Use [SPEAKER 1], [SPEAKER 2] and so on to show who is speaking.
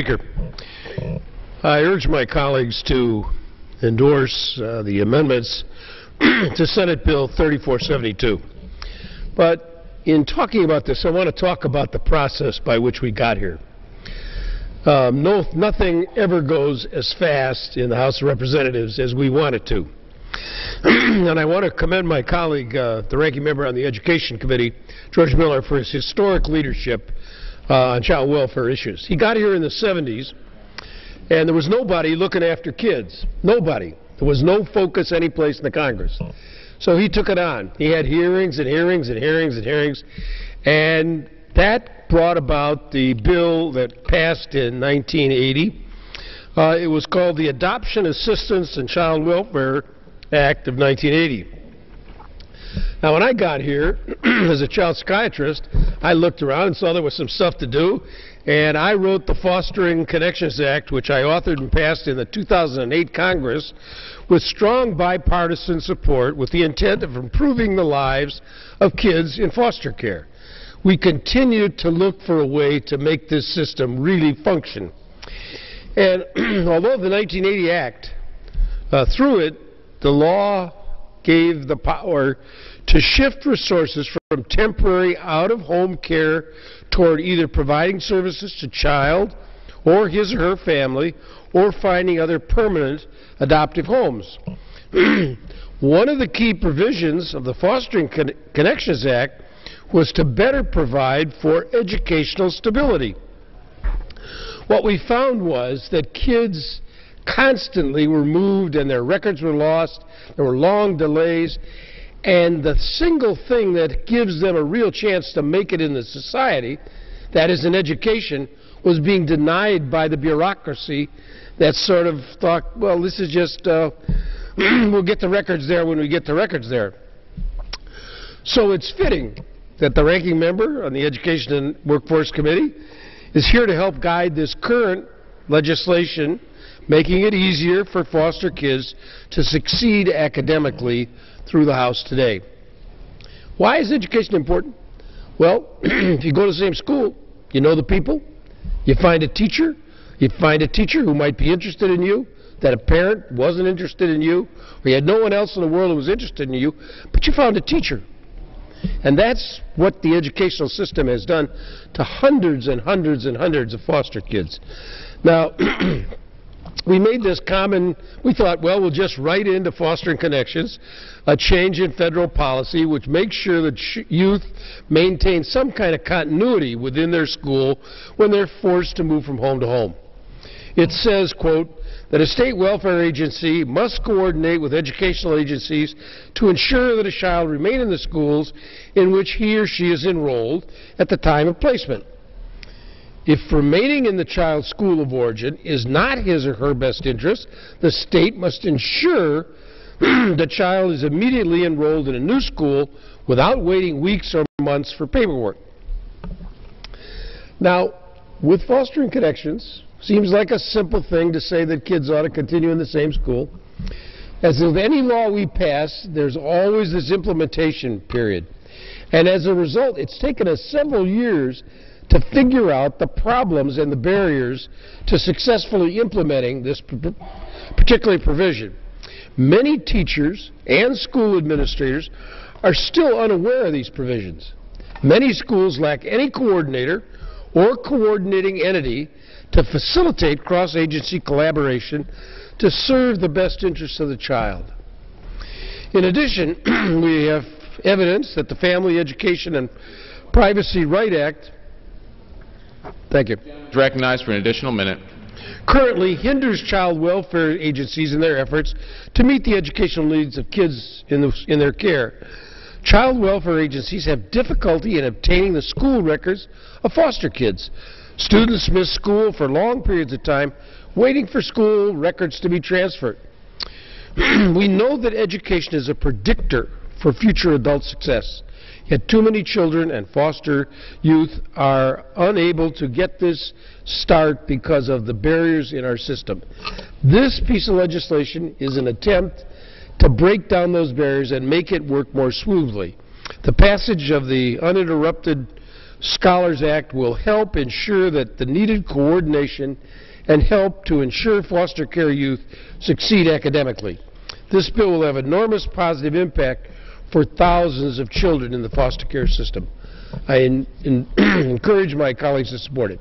[SPEAKER 1] Speaker, I urge my colleagues to endorse the amendments to Senate Bill 3472. But in talking about this, I want to talk about the process by which we got here. Nothing ever goes as fast in the House of Representatives as we want it to. And I want to commend my colleague, the ranking member on the Education Committee, George Miller, for his historic leadership on child welfare issues. He got here in the 70s, and there was nobody looking after kids. Nobody. There was no focus anyplace in the Congress. So he took it on. He had hearings and hearings and hearings and hearings, and that brought about the bill that passed in 1980. It was called the Adoption Assistance and Child Welfare Act of 1980. Now, when I got here as a child psychiatrist, I looked around and saw there was some stuff to do, and I wrote the Fostering Connections Act, which I authored and passed in the 2008 Congress with strong bipartisan support with the intent of improving the lives of kids in foster care. We continue to look for a way to make this system really function. And although the 1980 Act, through it, the law gave the power to shift resources from temporary out-of-home care toward either providing services to child or his or her family or finding other permanent adoptive homes. One of the key provisions of the Fostering Connections Act was to better provide for educational stability. What we found was that kids constantly were moved and their records were lost, there were long delays, and the single thing that gives them a real chance to make it in the society, that is in education, was being denied by the bureaucracy that sort of thought, well, this is just, we'll get the records there when we get the records there. So it's fitting that the ranking member on the Education and Workforce Committee is here to help guide this current legislation, making it easier for foster kids to succeed academically through the House today. Why is education important? Well, if you go to the same school, you know the people, you find a teacher who might be interested in you, that a parent wasn't interested in you, or you had no one else in the world who was interested in you, but you found a teacher. And that's what the educational system has done to hundreds and hundreds and hundreds of foster kids. Now, we made this common, we thought, well, we'll just write into Fostering Connections a change in federal policy which makes sure that youth maintain some kind of continuity within their school when they're forced to move from home to home. It says, quote, that a state welfare agency must coordinate with educational agencies to ensure that a child remain in the schools in which he or she is enrolled at the time of placement. If remaining in the child's school of origin is not his or her best interest, the state must ensure the child is immediately enrolled in a new school without waiting weeks or months for paperwork. Now, with Fostering Connections, seems like a simple thing to say that kids ought to continue in the same school. As with any law we pass, there's always this implementation period. And as a result, it's taken us several years to figure out the problems and the barriers to successfully implementing this particular provision. Many teachers and school administrators are still unaware of these provisions. Many schools lack any coordinator or coordinating entity to facilitate cross-agency collaboration to serve the best interests of the child. In addition, we have evidence that the Family Education and Privacy Right Act, thank you,
[SPEAKER 2] is recognized for an additional minute,
[SPEAKER 1] currently hinders child welfare agencies in their efforts to meet the educational needs of kids in their care. Child welfare agencies have difficulty in obtaining the school records of foster kids. Students miss school for long periods of time, waiting for school records to be transferred. We know that education is a predictor for future adult success. Yet too many children and foster youth are unable to get this start because of the barriers in our system. This piece of legislation is an attempt to break down those barriers and make it work more smoothly. The passage of the Uninterrupted Scholars Act will help ensure that the needed coordination and help to ensure foster care youth succeed academically. This bill will have enormous positive impact for thousands of children in the foster care system. I encourage my colleagues to support it.